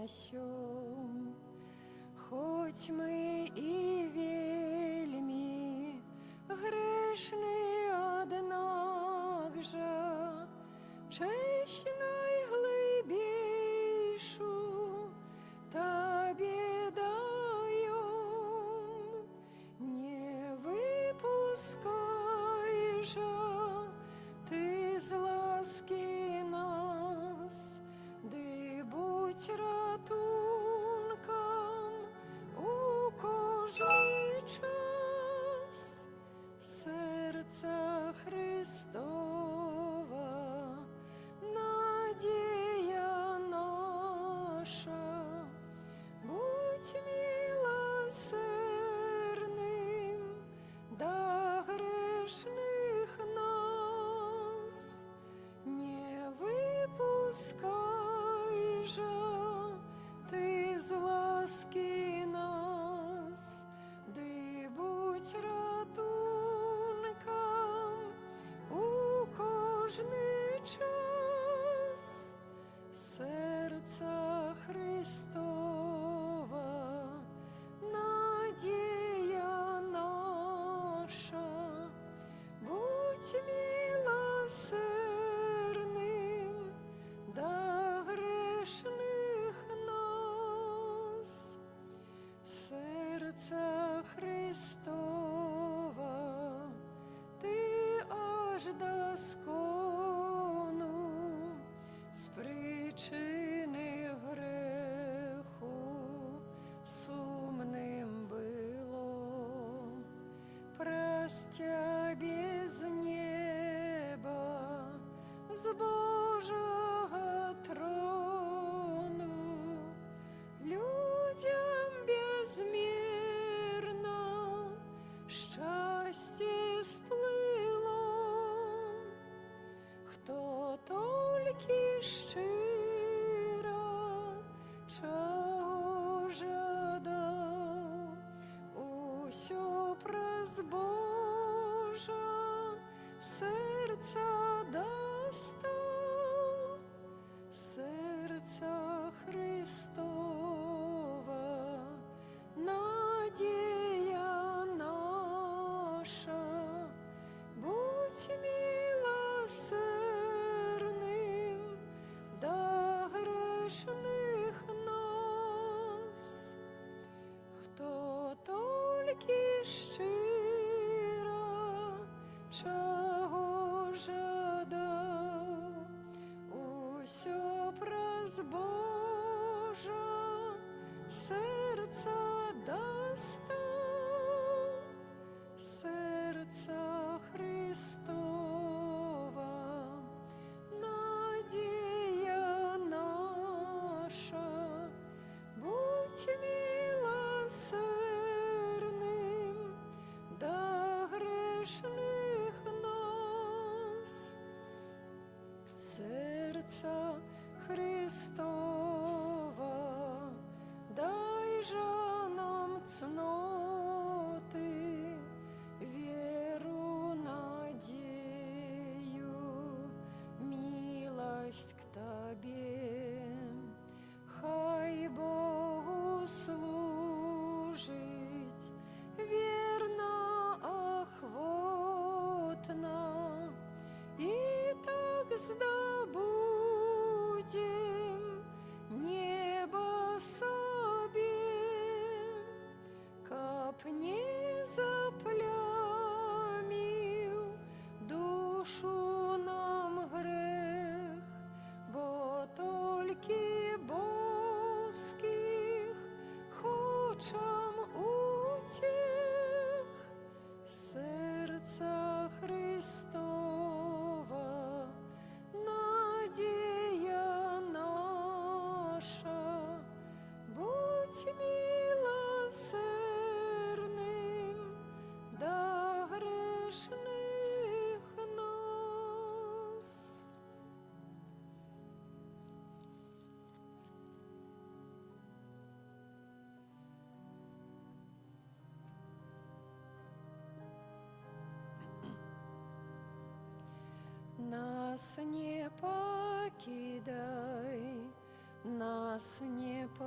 сём. Хоть мы и вельми грешны, однак же честь найглибішу Тобі даем. Не выпускай же Ты з ласки нас, ды будь ратунком у кожний час. Серця Христова, надія наша, будь милосердним до грешних нас. Не выпускай же Ты з ласки нас, ды будь ратунком у кожний час. Серця Христова, надія наша, будь милосердним до грешних нас. Серця Христова, Ти аж до скону з причини греху сумним було. Простя без неба з Божого трону людям безмірно щастя сплило. Хто тільки щиро чого жадав, усьо праз Божа серця достав. Серця Христова, надія наша, будь милосердним до грешних нас. Хто тільки щиро чого жадав, усьо праз Божа серця достав. Серця Христова, надія наша, будь милосердним до грешних нас. Серця Христова, дай же нам цноти, віру, надію, милость к Тобі. Хай Богу служить вірно, охотно, і так здобудем небо собі. Каб не заплямив душу нам грех, бо тільки бовських хочем утіх. Серця Христова, надія наша, будь милосердним до грешних нас. Нас не покидай, нас не покидай.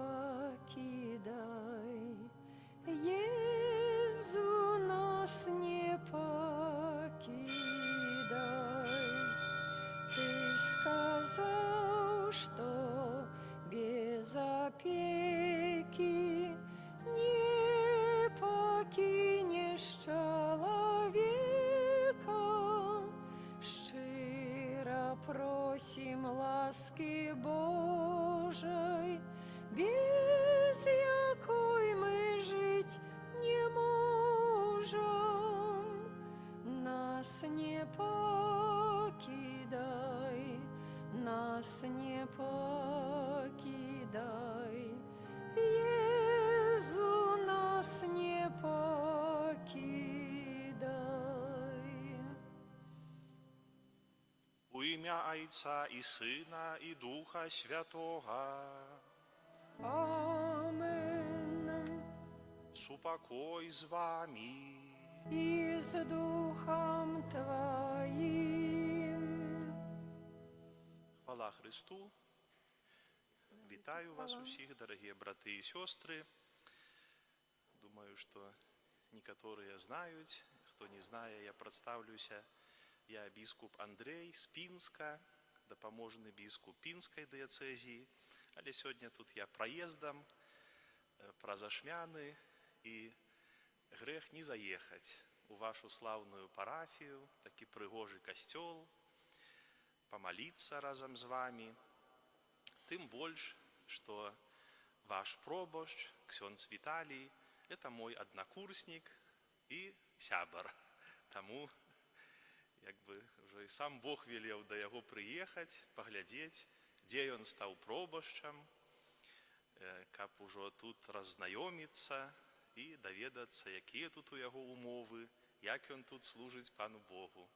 опеки не покинешь человека. Щиро просим ласки Божией, без якой мы жить не можем. Нас не покидай, нас не покидай, Езу, нас не покидай. У ім'я Отця і Сина, і Духа Святого. Амен. Супокой з вами. И с Духом Твоим. Хвала Христу. Вітаю вас усіх, дорогі брати і сестри. Думаю, что некоторые знают. Кто не знает, я представлюся. Я біскуп Андрей з Пінська, допоможний біскуп Пінської диєцезії. Але сьогодні тут я проїздом, прозашмяний, і грех не заехать у вашу славную парафию, такий пригожий костел, помолиться разом с вами. Тем больше, что ваш пробощ, ксьонц Виталий, это мой однокурсник и сябар. Тому, якби, вже і сам Бог велел до його приїхати, поглядеть, де він став пробощем, каб уже тут роззнайомитися, і довідатися, які тут у його умови, як він тут служить Пану Богу.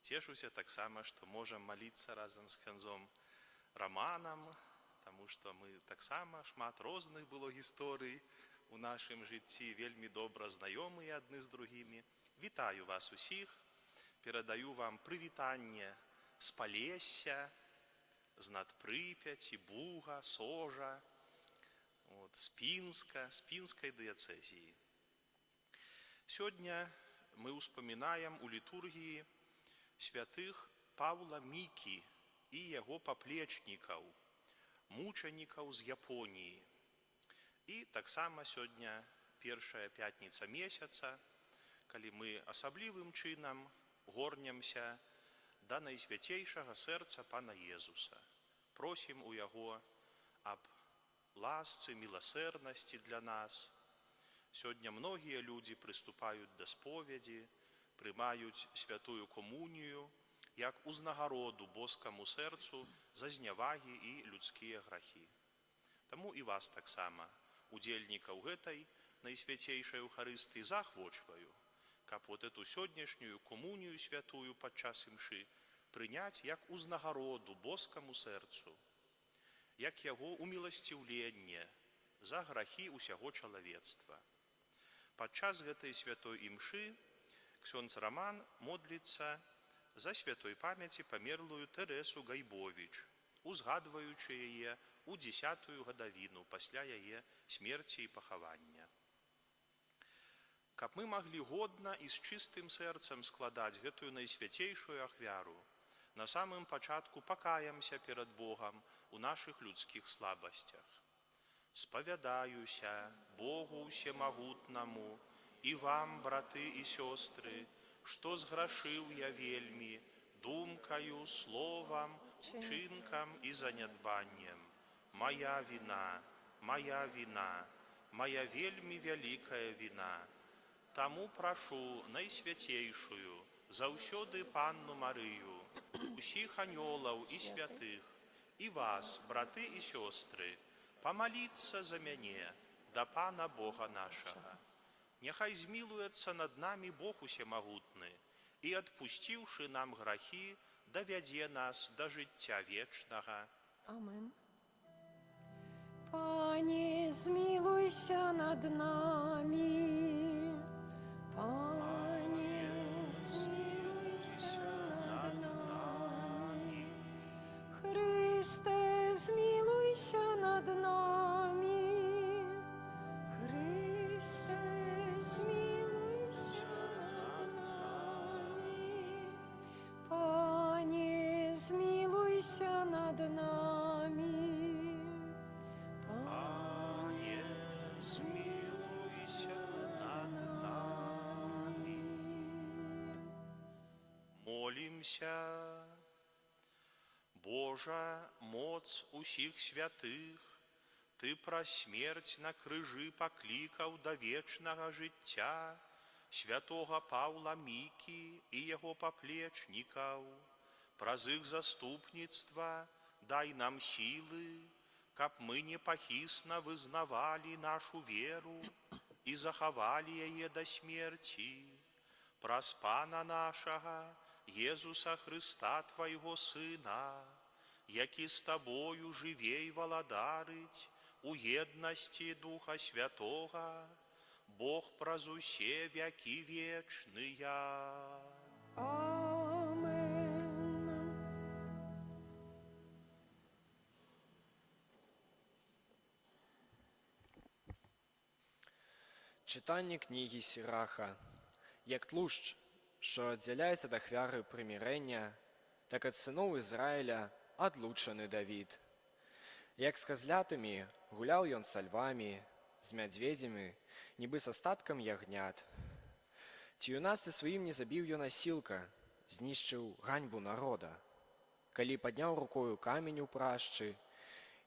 Тішуся так само, що можемо молитися разом з князем Романом, тому що ми так само, шмат різних було історій у нашому житті, вельми добре знайомі одні з другими. Вітаю вас усіх, передаю вам привітання з Полесся, з Надприп'яті, Буга, Сожа, з Пінська, з Пінської диєцезії. Сьогодні ми успоминаємо у літургії святих Павла Мікі і його поплечників, мучеників з Японії. І так само сьогодні перша п'ятниця місяця, коли ми особливим чином горнемося до найсвятейшого серця Пана Єзуса. Просимо у його об ласці, милосердності для нас. Сьогодні многі люди приступають до сповіді, приймають святую комунію, як узнагороду Божському серцю за зневаги і людські гріхи. Тому і вас так само, удельників этой найсвятейшей Евхаристии, захвочваю, каб вот эту сьогоднішню комунію святую під час імши прийняти як узнагороду Божському серцю, як його умилостивлення за гріхи усього чоловіцтва. Під час этой святой імши ксьонц Роман модлиться за святой пам'яті померлую Тересу Гайбович, узгадуючи її у 10-ю годовину після її смерті і поховання. Каб ми могли годно і з чистим серцем складати гэтую найсвятейшую ахвяру, на самым початку покаемся перед Богом у наших людских слабостях. Сповядаюся Богу всемогутному и вам, браты и сестры, что сгрешил я вельми, думкою, словом, чинком и занедбанием. Моя вина, моя вельми великая вина. Тому прошу найсвятейшую, заўсёды Панну Марию, усіх анёлаў і святых, і вас, браты і сёстры, помолиться за мяне да Пана Бога нашага. Няхай змилуецца над нами Бог усемагутны і, адпусціўшы нам грахі, давядзе нас да жыцця вечнага. Амен. Пане, змилуйся над нами. Пане, змилуйся над нами. Христе, змилуйся над нами. Христе, змилуйся над нами. Пане, змилуйся над нами. помолімся. Божа, моц усіх святых, Ты праз смерць на крыжы паклікаў да вечнага жыцця святога Паўла Мікі і яго паплечнікаў. Праз іх заступніцтва дай нам сілы, каб мы непахісна вызнавалі нашу веру і захавалі яе да смерці. Праз Пана нашага, Езуса Хрыста, Твайго Сына, які з Табою жыве і валадарыць у еднасці Духа Святога, Бог праз усе вякі вечныя. Амен. Читання книги Сираха. Як тлушч, що аддзяляецца ад ахвяры прымірэння, так ад сыноў Ізраіля адлучаны Давід. Як з казлятамі гуляў ён са львамі, з мядзведзямі, нібы з астаткам ягнят. Ці юнацтве сваім не забіў ён асілка, знішчыў ганьбу народа, калі падняў рукою камень у прашчы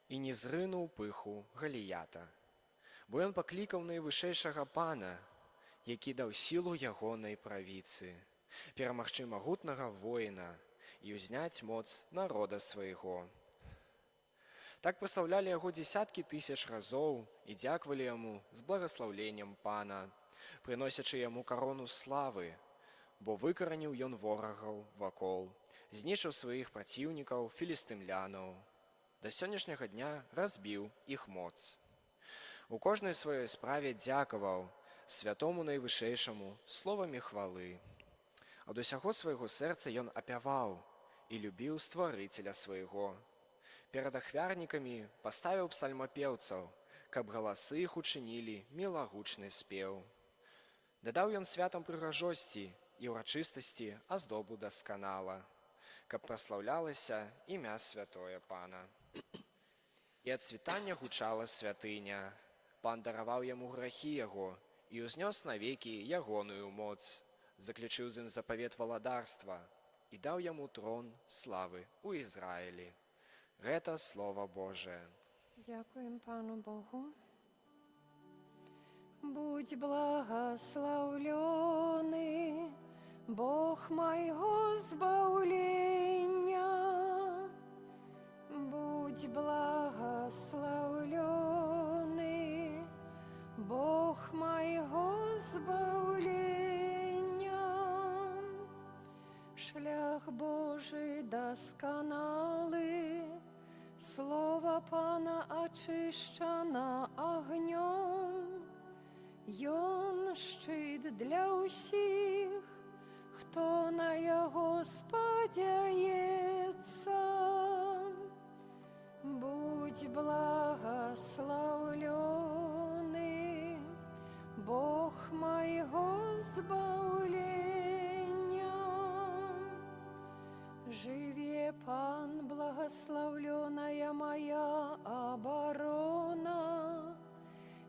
і не зрынуў пыху Галіята. Бо ён паклікаў найвышэйшага Пана, які даў сілу ягонай правіцы, перамагчы магутнага воіна і ўзняць моц народа свайго. Так праслаўлялі яго дзесяткі тысяч разоў і дзякавалі яму з благаслаўленнем Пана, прыносячы яму карону славы, бо выкараніў ён ворагаў вакол, знішчыў сваіх праціўнікаў філістымлянаў. Да сённяшняга дня разбіў іх моц. У кожнай сваёй справе дзякаваў святому найвышэйшаму словамі хвалы. Ад усяго свайго сэрца ён апяваў і любіў стварыцеля свайго. Перад ахвярнікамі паставіў псальмапеўцаў, каб галасы іх учынілі мілагучны спеў. Дадаў ён святам прыгажосці і ўрачыстасці аздобу дасканала, каб праслаўлялася імя святое Пана. І ад світання гучала святыня. Пан дараваў яму грахі яго і ўзнёс навекі ягоную моц, заключыў з ім запавет валадарства і даў яму трон славы ў Ізраілі. Гэта Слово Божие. Дякуем Пану Богу. Будь благословленный, Бог моего збавлення. Будь благословленный, Бог моего збавлення. Шлях Божий досконалый, Слово Пана очищено огнем. Ён щит для усіх, хто на його сподяється. Будь благословлений, Бог моего збавлення. Живе Пан, благословленная моя оборона.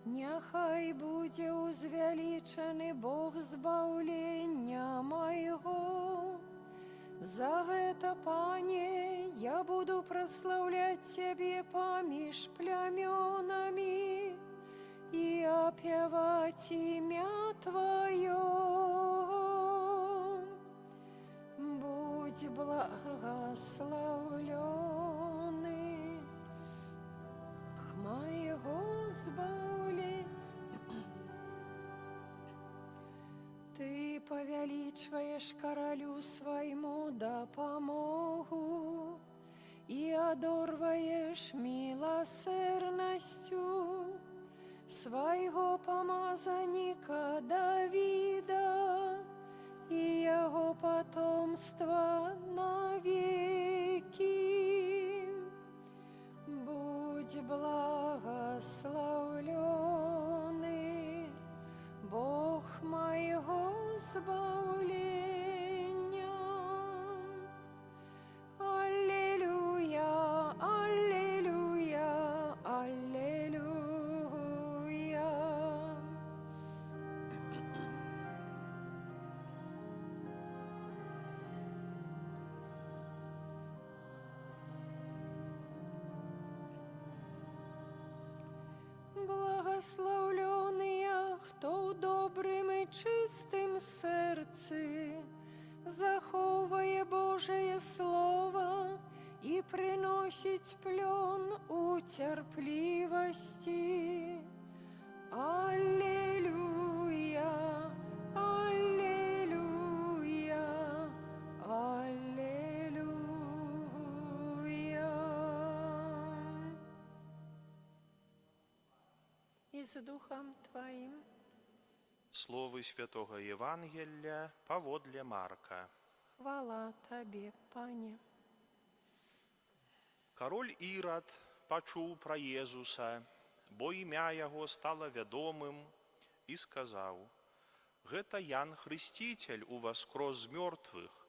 Няхай буде узвеличений Бог збавлення моего. За это, Пане, я буду прославлять Тебе поміж племенами и опевать имя Твое. Будь благословленный, моего збавления. Ты повеличиваешь королю своему допомогу и одорваешь милосердностью своего помазанника Давида и его потомства навеки. Будь благословленный, Бог моего збавлення. Аллилуйя, аллилуйя, аллилуйя. Благословленные, хто у добрым и чистым сердце заховує Божие Слово и приносить плен у терпливости. Аллилуйя, аллилуйя, аллилуйя. И с Духом Твоим. Слово Святого Євангелія паводле Марка. Хвала Тебе, Пане. Король Ірад пачуў пра Езуса, бо імя яго стала вядомым, і сказаў: «Гэта Ян Хрысціцель уваскрос з мёртвых,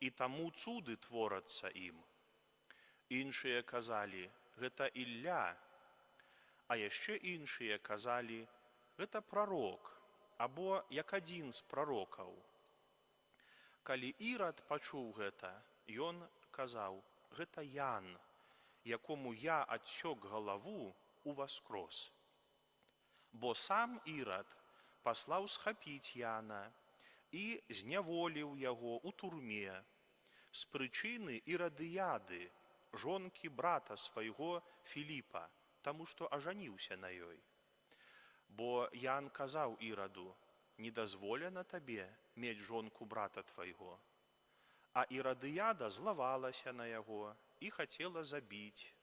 і таму цуды творацца ім». Іншыя казалі: «Гэта Ілля», а яшчэ іншыя казалі: «Гэта прарок, або як адзін з прарокаў». Калі Ірад пачуў гэта, ён казаў: «Гэта Ян, якому я адсёк галаву уваскрос». Бо сам Ірад паслаў схапіць Яна і зняволіў яго ў турме з прычыны Ірадыяды, жонкі брата свайго Філіпа, таму што ажаніўся на ёй. Бо Ян казаў Іраду: «Не дазволена табе мець жонку брата твайго». А Ірадыяда злавалася на яго і хацела забіць,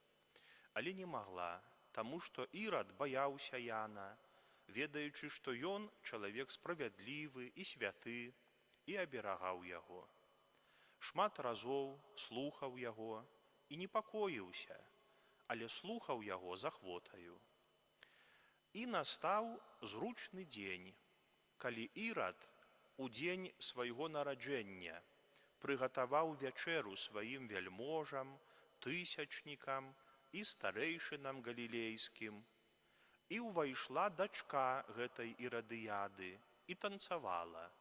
але не магла, таму што Ірад баяўся Яна, ведаючы, што ён чалавек справядлівы і святы, і аберагаў яго. Шмат разоў слухаў яго і непакоіўся, але слухаў яго з ахвотаю. І настаў зручны дзень, калі Ірад у дзень свайго нараджэння прыгатаваў вячэру сваім вяльможам, тысячнікам і старэйшынам галілейскім, і ўвайшла дачка гэтай Ірадыяды і танцавала.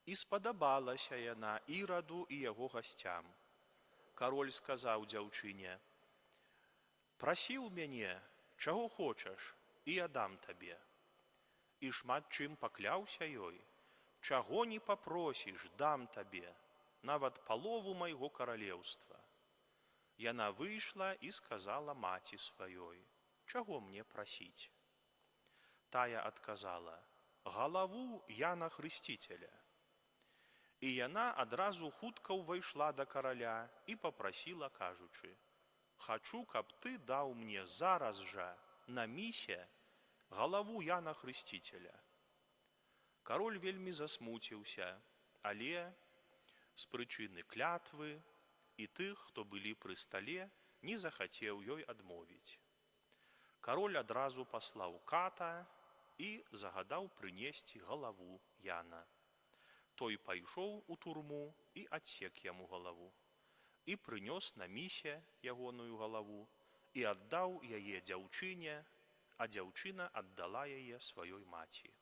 І спадабалася яна Іраду і яго гасцям. Кароль сказаў дзяўчыне: «Прасі ў мяне, чаго хочаш, і я дам табе». І шмат чым пакляўся ёй: «Чаго не папросіш, дам табе, нават палову майго каралеўства». Яна выйшла і сказала маці сваёй: «Чаго мне прасіць?» Тая адказала: «Галаву Яна Хрысціцеля». І яна адразу хутка ўвайшла да караля і папрасіла, кажучы: «Хачу, каб ты даў мне зараз жа на місе галаву Яна Хрысціцеля». Кароль вельмі засмуціўся, але з прычыны клятвы і тых, хто былі пры стале, не захацеў ёй адмовіць. Кароль адразу паслаў ката і загадаў прынесці галаву Яна. Той пайшоў у турму і адсек яму галаву, і прынёс на місе ягоную галаву, і аддаў яе дзяўчыне, а дзяўчына аддала яе сваёй маці.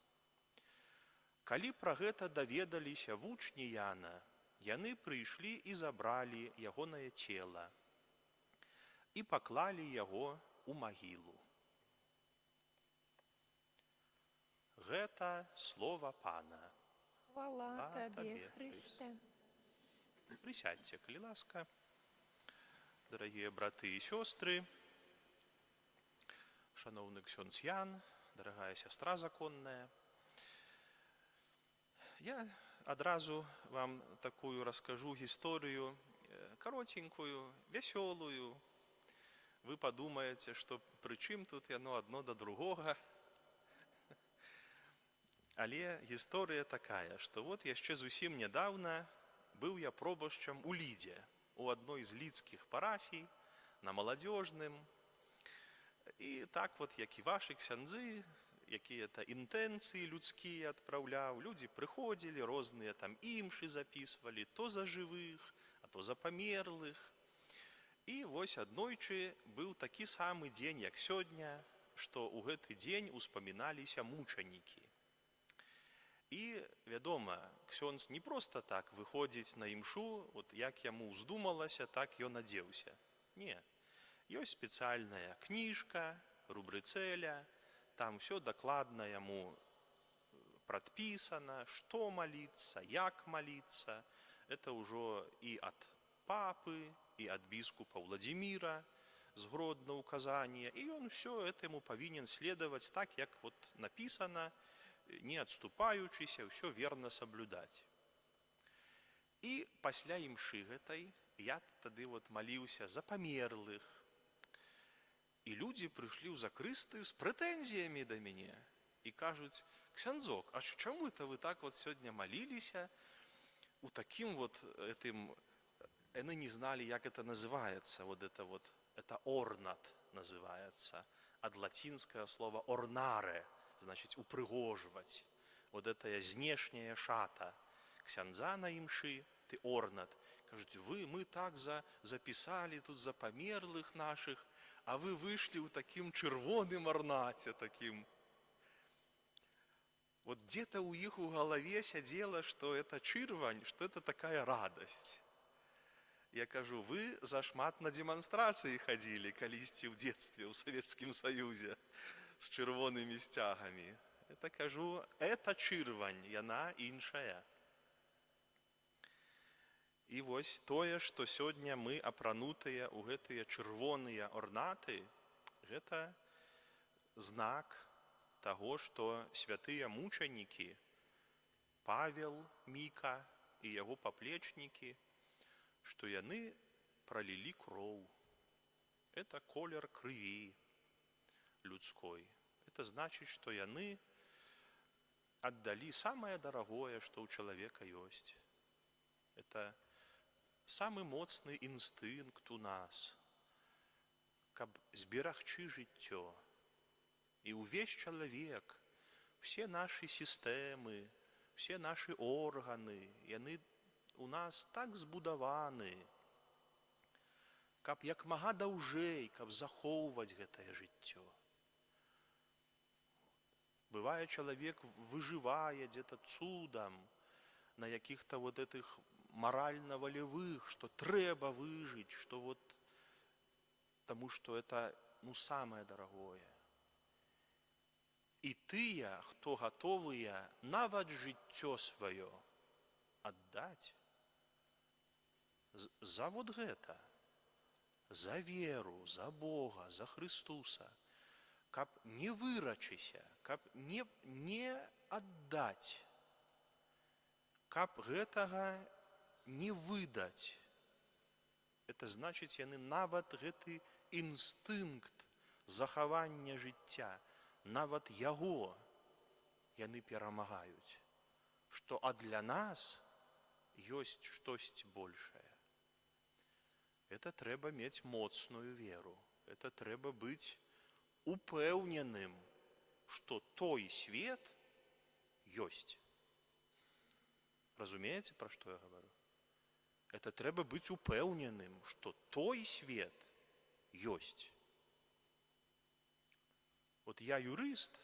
Калі пра гэта даведаліся вучні Яна, яны прыйшлі і забралі ягонае цела і паклалі яго ў магілу. Гэта слова Пана. Хвала Тебе, Христе. Присядьте, калі ласка. Дорогие браты і сёстры, шановны ксёндз Ян, дорогая сестра законная, я адразу вам такую расскажу гісторыю, коротенькую, вясёлую. Вы подумаете, что прычым тут яно адно да другога. Але гісторыя такая, што вот яшчэ зусім нядаўна быў я пробашчам у Лідзе, у адной з лідскіх парафій, на маладзёжным. І так вот, як і вашы ксяндзы, якія-то інтэнцыі людскія адпраўляў, людзі прыходзілі, розныя там імшы запісвалі, то за жывых, а то за памерлых. І вось аднойчы быў такі самы дзень, як сёння, што ў гэты дзень успаміналіся мучанікі. І, вядома, ксёндз не проста так выходзіць на імшу, от як яму ўздумалася, так ён адзеўся. Не, ёсць спецыяльная кніжка, рубрыцэля, там все докладно ему прадпісана, што маліцца, як маліцца. Это ўжо і ад папы, і ад біскупа Владзіміра згродна указанне, і ён все этому павінен следаваць так, як вот напісана, не адступаючыся, все верна саблюдаць. І пасля імшы гэтай я тады вот маліўся за памерлых. І людзі прыйшлі ў закрыстыю з прэтэнзіямі да мяне і кажуць: «Ксяндзок, а чаму это вы так вот сёння маліліся у таким вот этим...» Яны не знали, як это называется, это орнат называется, от латинского слова орнаре, значит упрыгоживать. Вот это знешняя шата ксяндза на імшы, ты орнат. Кажуть, мы так записали тут за померлых наших, а вы вышли в таким червоным орнате таким. Вот где-то у их в голове сидело, что это чырвань, что это такая радость. Я кажу, вы зашмат на демонстрации ходили колісьці в детстве в Советском Союзе с червоными стягами. Это кажу, это чырвань, яна іншая. І вось тое, што сёння мы апранутыя ў гэтыя чырвоныя орнаты, гэта знак таго, што святыя мучанікі Павел, Міка і яго паплечнікі, што яны пролілі кроў. Это колер крыві людской. Это значит, што яны аддалі самае дарагое, што ў чалавека ёсць. Это самы моцны інстынкт у нас, каб зберагчы жыццё. І ўвесь чалавек, все нашы сістэмы, все нашы органы, яны у нас так збудаваны, каб як мага даўжэй, каб захоўваць гэтае жыццё. Бывае, чалавек выжывае где-то цудам на якіх-то вот этих морально-волевых, что трэба выжить, что вот, потому что это, самое дорогое. І тыя, хто гатовыя нават жыццё сваё аддаць за вот гэта, за веру, за Бога, за Христуса, каб не вырачыся, каб не аддаць, каб гэтага не выдаць. Это значыць, яны нават гэты інстынкт захавання жыцця, нават яго яны перамагаюць, што а для нас ёсць штосьці большае. Это трэба мець моцную веру, это трэба быць упэўненым, што той свет ёсць. Разумееце, пра што я говорю? Это трэба быць упэўненым, што той свет ёсць. Вот я юрист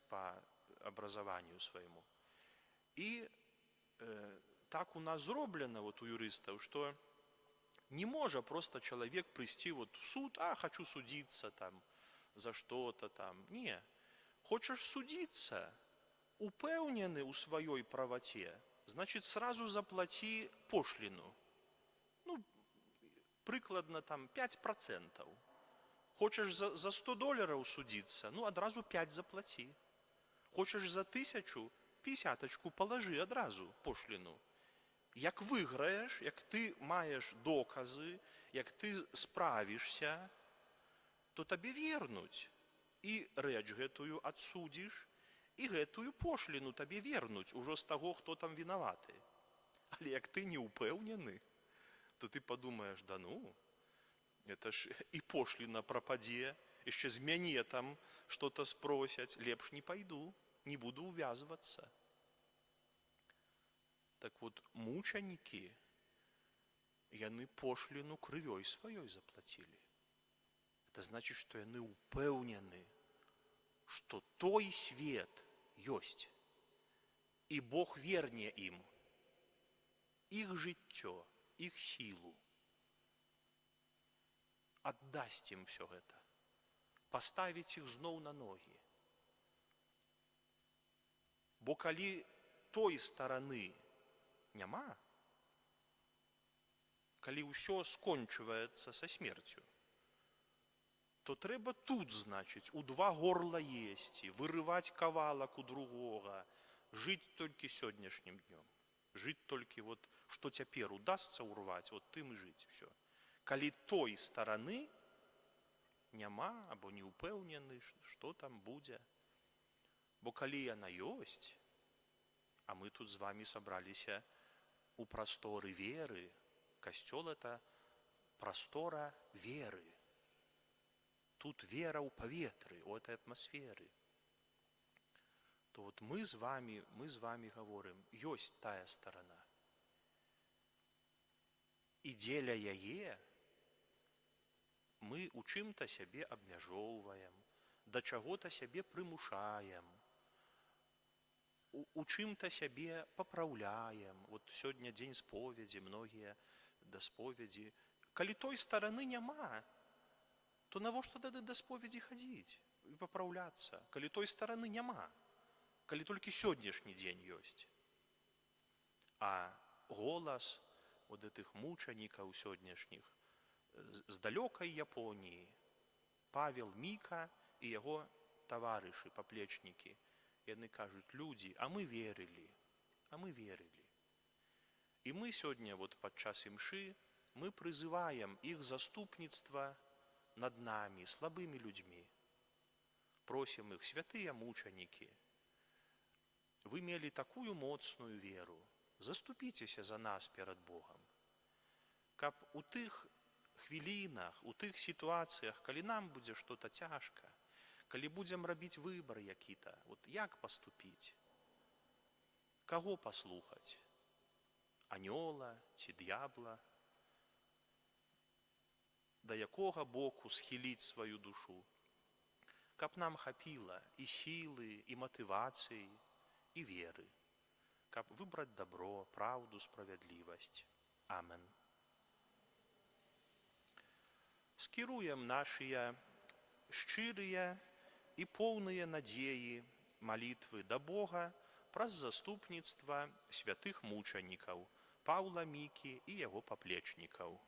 по образованию своему, и так у нас зроблено вот у юристов, что не может просто человек прийти вот в суд, хочу судиться там за что-то там. Не, хочешь судиться, упэўнены у своей правоте, значит сразу заплати пошлину. Прыкладно там 5%. Хочешь за $100 судиться, одразу 5 заплати. Хочешь за 1000, 50 положи одразу пошлину. Як виграєш, як ти маєш докази, як ти справишся, то тобі вернуть. І реч гэтую адсудиш, і гэтую пошлину тобі вернуть, уже з того, хто там виноватий. Але як ти не упевнений, то ти подумаєш, это ж и пошлина пропаде, еще з мяне там что-то спросять, лепш не пойду, не буду увязываться. Так вот, мучаники, яны пошлину крывёй сваёй заплатили. Это значит, что яны упэўнены, что той свет ёсць, и Бог верне им, их жыццё, их силу. Отдасць им все гэта, поставить их зноў на ноги. Бо калі той стараны няма, калі ўсё скончваецца са смерцю, то трэба тут, значыць, у два горла есці, вырываць кавалак у другога, жыць толькі сённяшнім днём, жыць толькі вот, што цяпер удасца ўрваць, вот тым і жыць всё. Калі той стараны няма, або не ўпэўнены, што там будзе. Бо калі яна ёсць, а мы тут з вамі сабраліся у прасторы веры, касцёл — это прастора веры. Тут вера ў паветры, у этой атмасферы. То вот мы з вами гаворым, ёсць тая старана. І дзеля яе мы у чым-то сябе абмяжоўваем, да чаго-то сябе прымушаем, у чым-то сябе папраўляем. Вот сёння дзень споведзі, многія да споведзі. Калі той стараны няма, то навошта тады да споведзі хадзіць і папраўляцца, калі той стараны няма, калі толькі сённяшні дзень ёсць. А голас вот гэтых мучанікаў сённяшніх з далёкай Японіі, Павел Міка і яго таварышы, паплечнікі, яны кажуць: людзі, а мы верылі, а мы верылі. І мы сёння вот падчас імшы мы прызываем іх заступніцтва над намі, слабымі людзьмі. Просім іх: святыя мучанікі, вы мелі такую моцную веру, заступіцеся за нас перад Богам, каб у тых хвілінах, у тых сітуацыях, калі нам будзе што-то цяжка, калі будзем рабіць выбар які-то, вот як паступіць, каго паслухаць, анёла ці д'ябла, да якога боку схіліць сваю душу, каб нам хапіла і сілы, і матывацыі, і веры, каб выбраць добро, праўду, справядлівасць. Амен. Скіруем нашыя шчырыя і поўныя надзеі малітвы да Бога праз заступніцтва святых мучанікаў Паўла Мікі і яго паплечнікаў.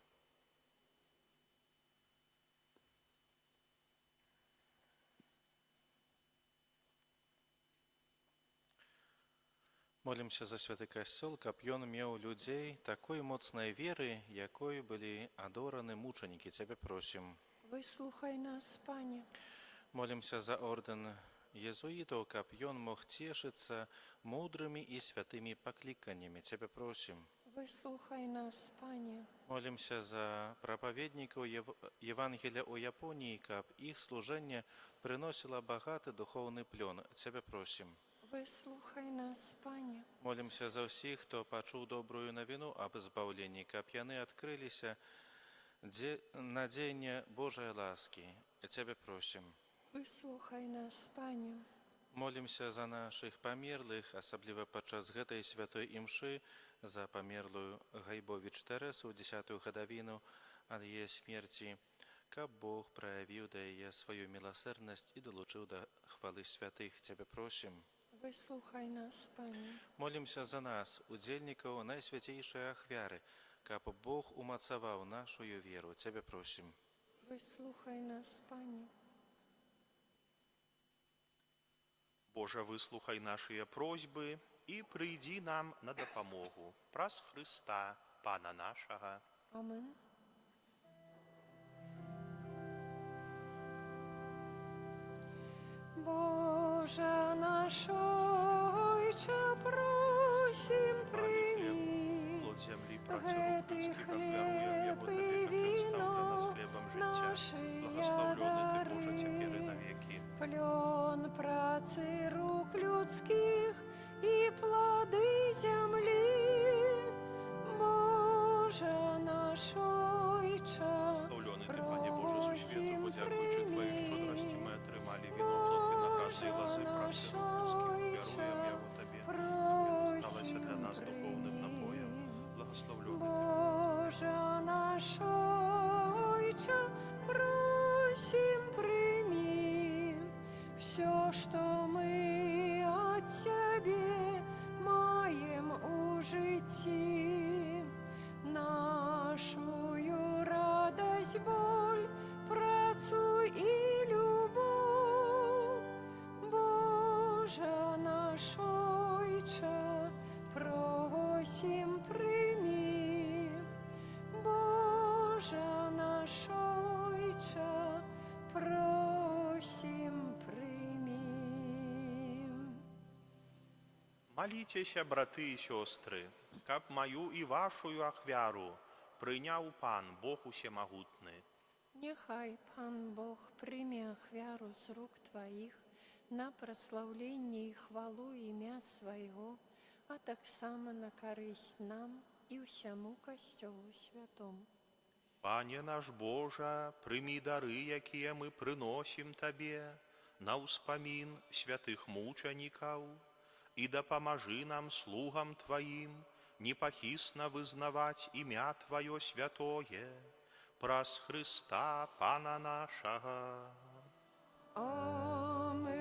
Молімся за святы касцёл, каб ён меў людзей такой моцнай веры, якой былі адораны мучанікі. Цябе просім. Выслухай нас, Пане. Молімся за ордэн езуітаў, каб ён мог цешыцца мудрымі і святымі пакліканнямі. Цябе просім. Выслухай нас, Пане. Молімся за прапаведнікаў Евангелія ў Японіі, каб іх служэнне прыносіла багаты духоўны плён. Цябе просім. Выслухай нас, Пане. Молімся за ўсіх, хто пачуў добрую навіну аб збаўленні, каб яны адкрыліся на дзеянне Божай ласкі. Цябе просім. Выслухай нас, Пане. Молімся за нашых памерлых, асабліва падчас гэтай святой імшы, за памерлую Гайбовіч Тэрэсу ў 10-ю гадавіну ад яе смерці, каб Бог праявіў да яе сваю міласэрнасць і далучыў да хвалы святых. Цябе просім. Выслухай нас, Пане. Молімся за нас, удзельнікаў найсвяцейшай ахвяры, каб Бог умацаваў нашую веру. Цябе просім. Выслухай нас, Пане. Божа, выслухай нашыя просьбы і прыйдзі нам на дапамогу праз Хрыста, Пана нашага. Амен. Боже наш Ойче, просім, прийми Плод землі, гэты хлеб і віно наші благословлений ти, Боже, цяпер і дари, навеки. плен праці рук людських і плоди землі. Боже наш Ойче, Благословлений ти, Пане Боже, зу світу, бо дякуючи Твоїй щедрості ми отримали віно, плод виноградної лози праці рук людських. Даруємо його Тобі, аби сталося для нас духовним напоєм. Благословлений ти. Боже наш Ойче, просим, прими все, что мы от Тебе скрозь боль, працу і любов. Боже наш Ойче, просім прийми. Боже наш Ойче, просім прийми. Моліцеся, брати і сёстры, каб маю і вашую ахвяру прыняў Пан Бог усемагутны. Нехай Пан Бог прийме ахвяру з рук Твоїх на прославлення і хвалу ім'я Свого, а так само на користь нам і всьому Костьолу Святому. Пане наш Божа, прымі дары, якія мы прыносім Табе, на ўспамін святых мучанікаў, і дапамажы нам, слугам Тваім, непахісна вызнаваць імя Тваё святое, праз Христа Пана нашага. Амин.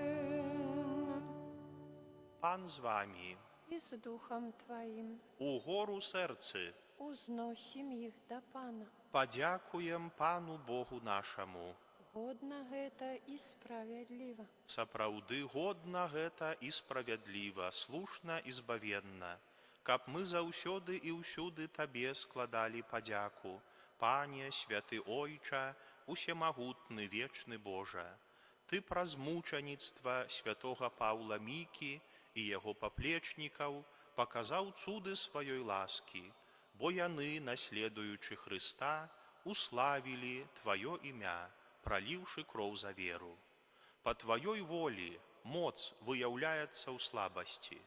Пан з вами, І з Духом Твоїм у гору серцы, узносим їх до Пана. падзякуем Пану Богу нашаму. Годна гэта і справядліва. Сапраўды годна гэта і справядліва, слушна і збавенна, каб мы заўсёды і ўсюды Табе складалі падзяку, Пане, святы Ойча, усемагутны, вечны Божа. Ты праз мучаніцтва святога Паўла Мікі і яго паплечнікаў паказаў цуды сваёй ласкі, бо яны, наследуючы Хрыста, уславілі Тваё імя, праліўшы кроў за веру. Па Тваёй волі моц выяўляецца ў слабасці.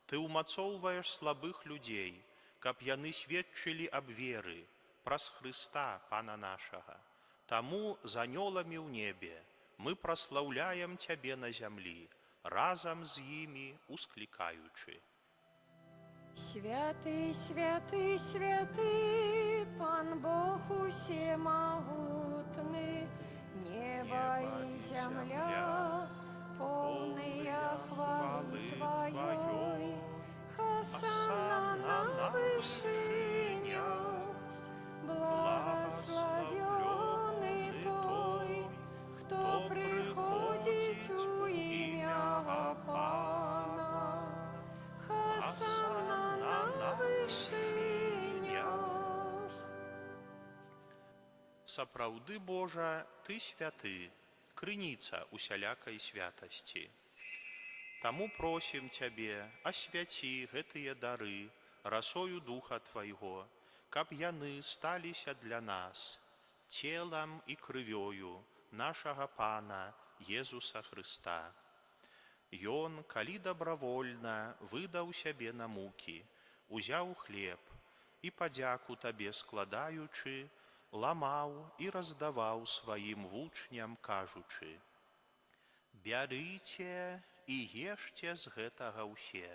Ты ўмацоўваеш слабых людзей, каб яны сведчылі аб веры праз Хрыста, Пана нашага. Таму з анёламі ў небе мы праслаўляем Цябе на зямлі, разам з імі усклікаючы. Святый, святый, святый, Пан Бог усемогутный, небо и земля, полные хвалы Твоей. Хосанна на вышинях, благословенный Той, кто приходит у имя Пана. Хосанна на вышинях. Сапраўды, Божа, Ты святы, крыніца усялякай святасці. Таму просім Цябе, асвяці гэтыя дары расою Духа Твайго, каб яны сталіся для нас целам і крывёю нашага Пана Езуса Хрыста. Ён, калі добравольна выдаў сябе на мукі, узяў хлеб і, падзяку Табе складаючы, ламаў і раздаваў сваім вучням, кажучы: «Бярыце і ешце з гэтага ўсе,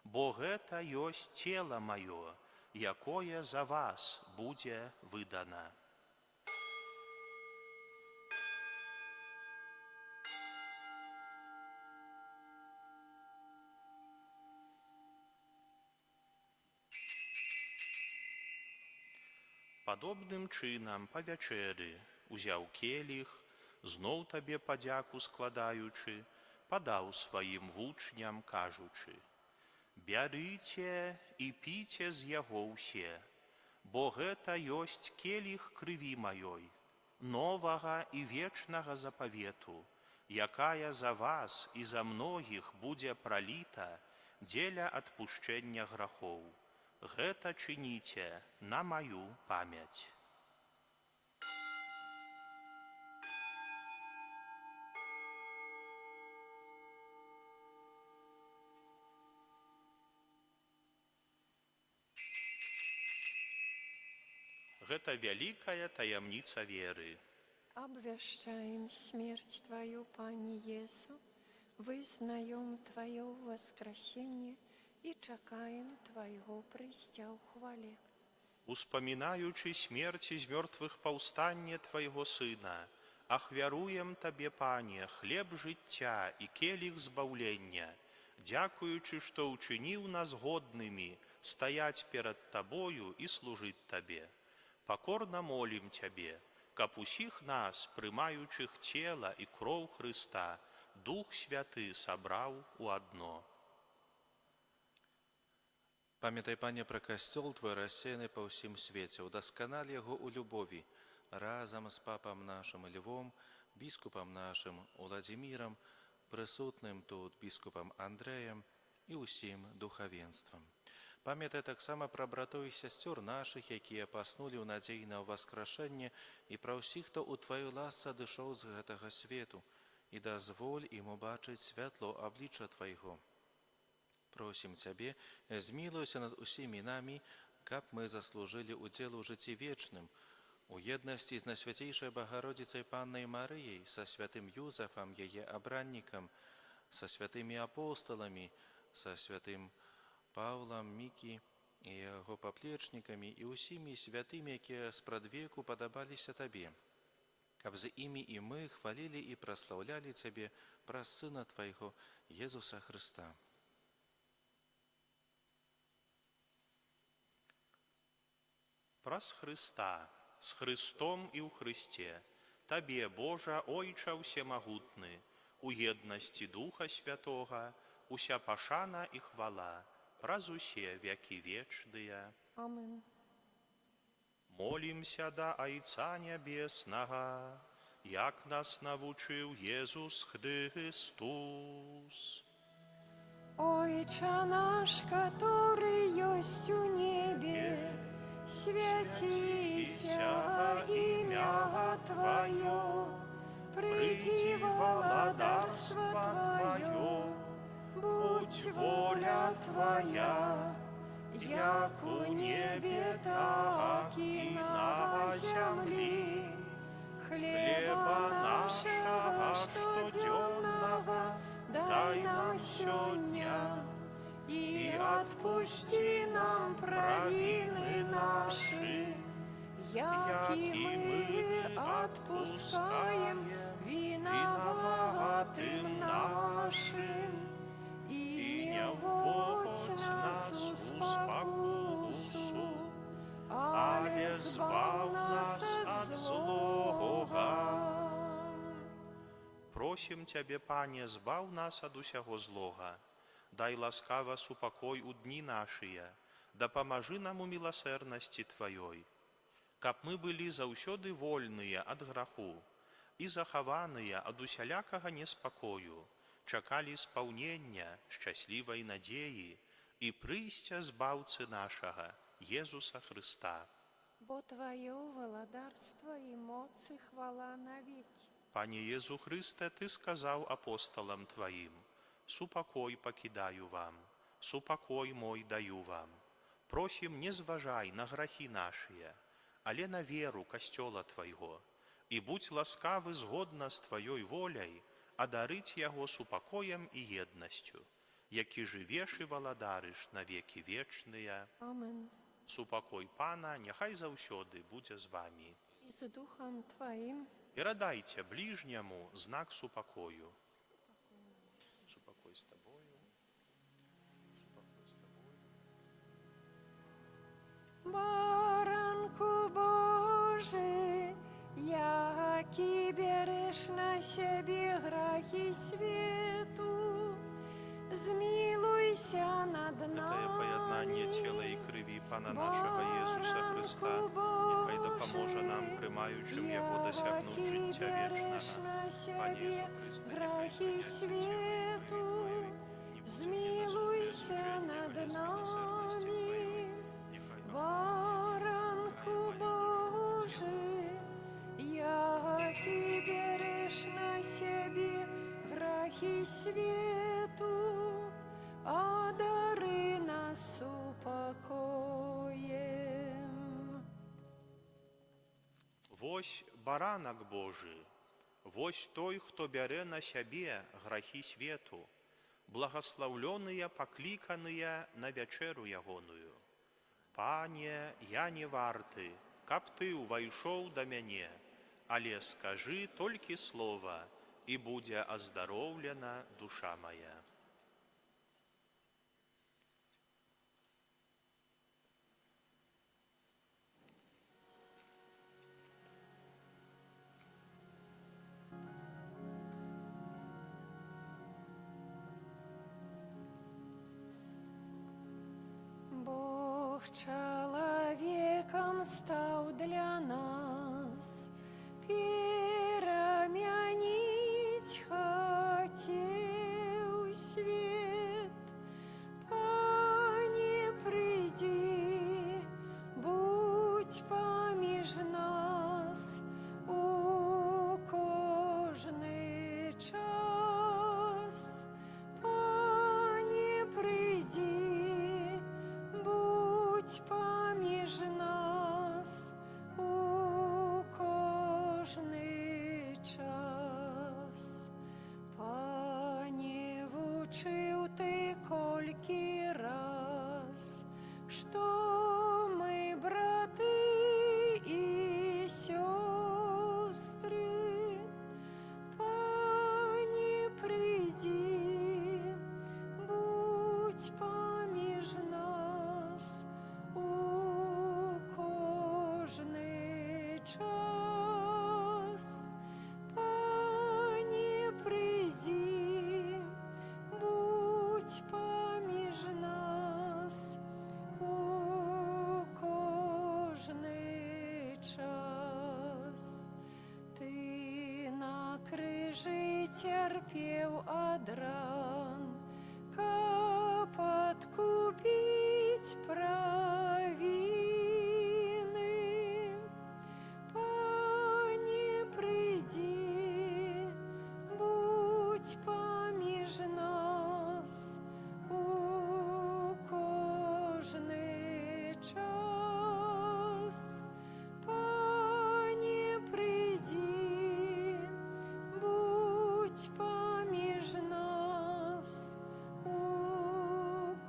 бо гэта ёсць цела маё, якое за вас будзе выдана». Падобным чынам па вячэры узяў келіх, зноў Табе падзяку складаючы, падаў сваім вучням, кажучы: «Бярыце і піце з яго ўсе, бо гэта ёсць келіх крыві маёй, новага і вечнага запавету, якая за вас і за многіх будзе праліта дзеля адпушчэння грахоў. Гэта чыніце на маю памяць». Гэта вялікая таямніца веры. Обвящаем смерть Твою, Пане Єсу, визнаем Твое воскресение и чекаем Твоего прыцця ў хвале. Успамінаючы смерці з мёртвых паўстанне Твайго Сына, ахвяруем Табе, Пане, хлеб жыцця і келіх збаўлення, дзякуючы, што ўчыніў нас годнымі стаяць перад Табою і служыць Табе. Покорно молим Тебе, каб усіх нас, прымаючых цела і кроў Хрыста, Дух Святы сабраў у адно. Памятай, Пане, пра касцёл Твой рассеяны па ўсім свеце, удасканаль яго ў любові, разам з папам нашым Львом, біскупам нашым Уладзімірам, прысутным тут біскупам Андрэем і ўсім духавенствам. Памятай таксама пра братоў і сясцёр нашых, якія паснулі ў надзеі на ўваскрашэнне, і пра ўсіх, хто ў Тваёй ласцы адышоў з гэтага свету, і дазволь ім убачыць святло аблічча Твайго. Просім Цябе, змілуйся над усімі намі, каб мы заслужылі ўдзел у жыцці вечным, у еднасці з Найсвяцейшай Багародзіцай Паннай Марыяй, са святым Юзафам, яе абраннікам, са святымі апостоламі, са святым Паўлам, Мікі і яго паплечнікамі і ўсімі святымі, якія спрадвеку падабаліся Табе, каб з імі і мы хвалілі і праслаўлялі Цябе праз Сына Твайго, Езуса Хрыста. Праз Хрыста, з Хрыстом і ў Хрысце, Табе, Божа, Ойча ўсемагутны, у еднасці Духа Святога, уся пашана і хвала, праз усе векі вечныя. Амин. Молімся да Айца Нябеснага, як нас навучыў Езус Христус. Ойче наш, который есть у небе, святися имя Твое, приди владарство Твое, будь воля Твоя, як у небе, так и на земле. Хлеба нашего штодневного дай нам сегодня, и отпусти нам провины наши, яки мы отпускаем виноватым нашим. И не вводь нас в спокусу, але збав нас от злого. Просім Цябе, Пане, збаў нас ад усяго злога. Дай ласкава супакой у дні нашыя, дапамажы нам у міласэрнасці Тваёй, каб мы былі заўсёды вольныя ад граху і захаваныя ад усялякага неспакою, чакалі спаўнення шчаслівай надзеі і прыйсця збаўцы нашага, Езуса Хрыста. Бо Твое владарство и моц и хвала навеки. Пане Езу Хрысте, Ты сказаў апостолам Тваім: «Супакой пакідаю вам, супакой мой даю вам». Просім, не зважай на грахі нашыя, але на веру касцёла Твайго, і будь ласкавы згодна з Тваёй воляй адарыць яго супакоем і еднасцю, які жывеш і валадарыш на векі вечныя. Амин. Супакой Пана няхай заўсёды будзе з вамі. И с Духом Твоим. Перадайце ближняму знак супакою. Супакой з табою. Супакой з табою. Баранку Божий, який береш на себе грахи свету, змилуйся над нами. Святае поєднання тіла і крові Пана нашого Єсуса Христа, нехай допоможе нам, приймаючим Його, досягнути життя вічного. Пане Єсу Христе, Грахи свету, змилуйся над нами. Баранку Божий, який береш на себе грахи свету, одари нас упокоем. Вось баранак Божий, вось той, хто бярэ на сябе грахі свету, благословленыя, пакліканыя на вячэру ягоную. Пане, я не варты, каб Ты увайшоў да мяне, але скажы толькі слова, і будзе аздароўлена душа моя. человеком стал для нас, переменить хотел свет. Пане, приди, будь поміж нас у кожний час. Пане, приди, будь поміж нас у кожний час. Пане, вучив ти кольки раз, що ми, брати і сестри. Пане, приди, будь поміж нас у кожний час. Пане, приди, будь поміж нас у кожний час. Ти на крижі терпів од ран, каб откупить провины. Пане, приди, будь поміж нас у кожний час. Пане, приди, будь поміж нас у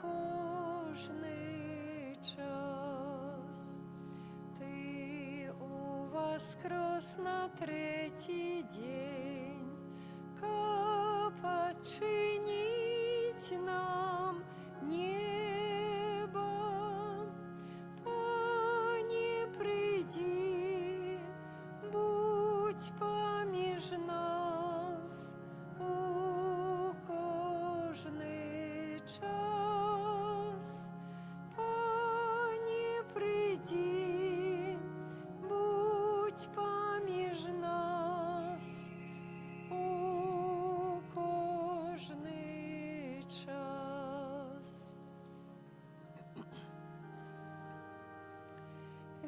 кожний час. Ти воскрес на третій день, каб отчинить нам небо. Пане, приди, будь поміж нас у кожний час. Пане, приди, будь поміж нас у кожний час.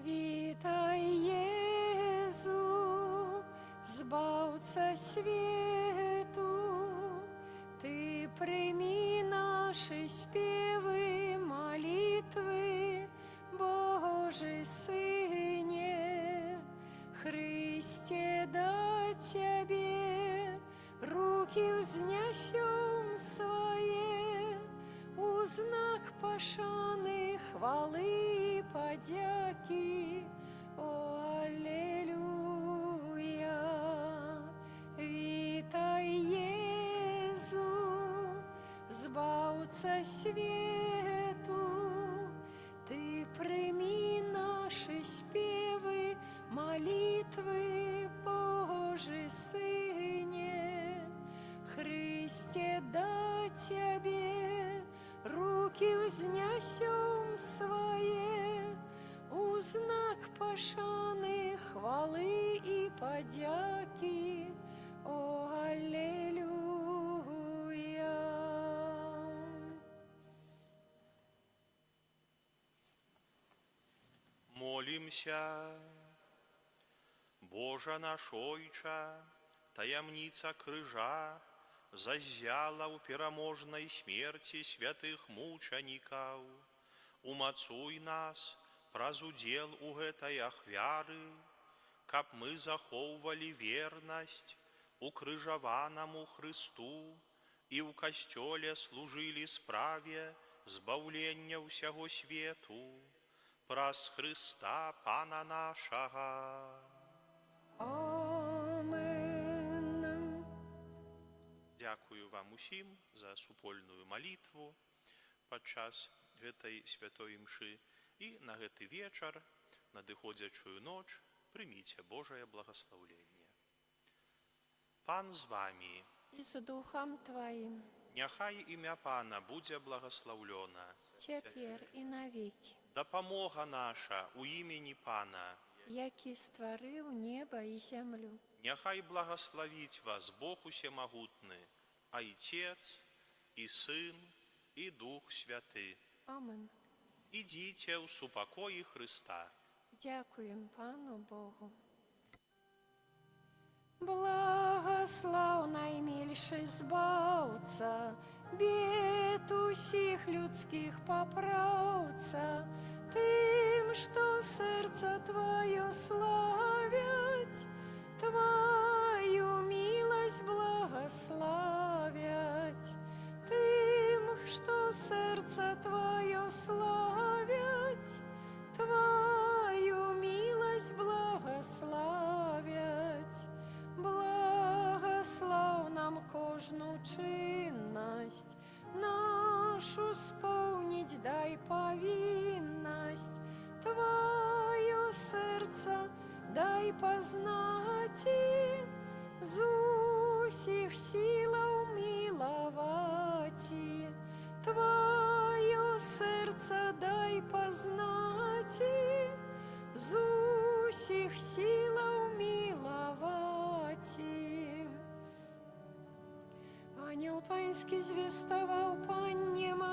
Вітай, Єзу, збавця світу, ти прийми наші співи, молитви, Божий Сине. Христе, да Тебе руки взнесем свои, у знак пошаны, хвалы и подяки. О, аллилуйя! Вітай, Єзу, збавця світу, ти прийми наші співи, молитви, Божий Сине. Христе, да Тебе руки взнесем свои, у знак пошаны, хвалы и подяки. О, аллилуйя! Молимся. Божа наш Ойча, таямніца крыжа зазяла ў пераможнай смерці святых мучанікаў. Умацуй нас праз удзел у гэтай ахвяры, каб мы захоўвалі вернасць укрыжаванаму Христу і ў касцёле служылі справе збаўлення ўсяго свету праз Христа Пана нашага. Амен. Дякую вам усім за супольную малітву падчас гэтай святой імшы і на гэты вечар, надыходзячую ноч, прыміце Божае благаслаўленне. Пан з вамі, И с Духом Твоим, няхай імя Пана будзе благаслаўлёна. теперь и навеки. дапамога наша у імені Пана. які стварыў неба і зямлю. Няхай благословить вас Бог усемогутный, Отец и Сын и Дух Святый. Амин. Идите в супокої Христа. Дякуємо Пану Богу. Благослов наймільший збавца, бед усіх людських поправца, тим, що серце Твоє славять, Твою милость благословять, тим, що серце Твоє славять, Твою милость благословять. Благослов нам кожну чинность нашу сповнить, дай повинность. Твое сердце дай познати, з усіх силаў миловати. Твое сердце дай познати, з усіх силаў миловати. Ангел Панський звеставав Панні Марії,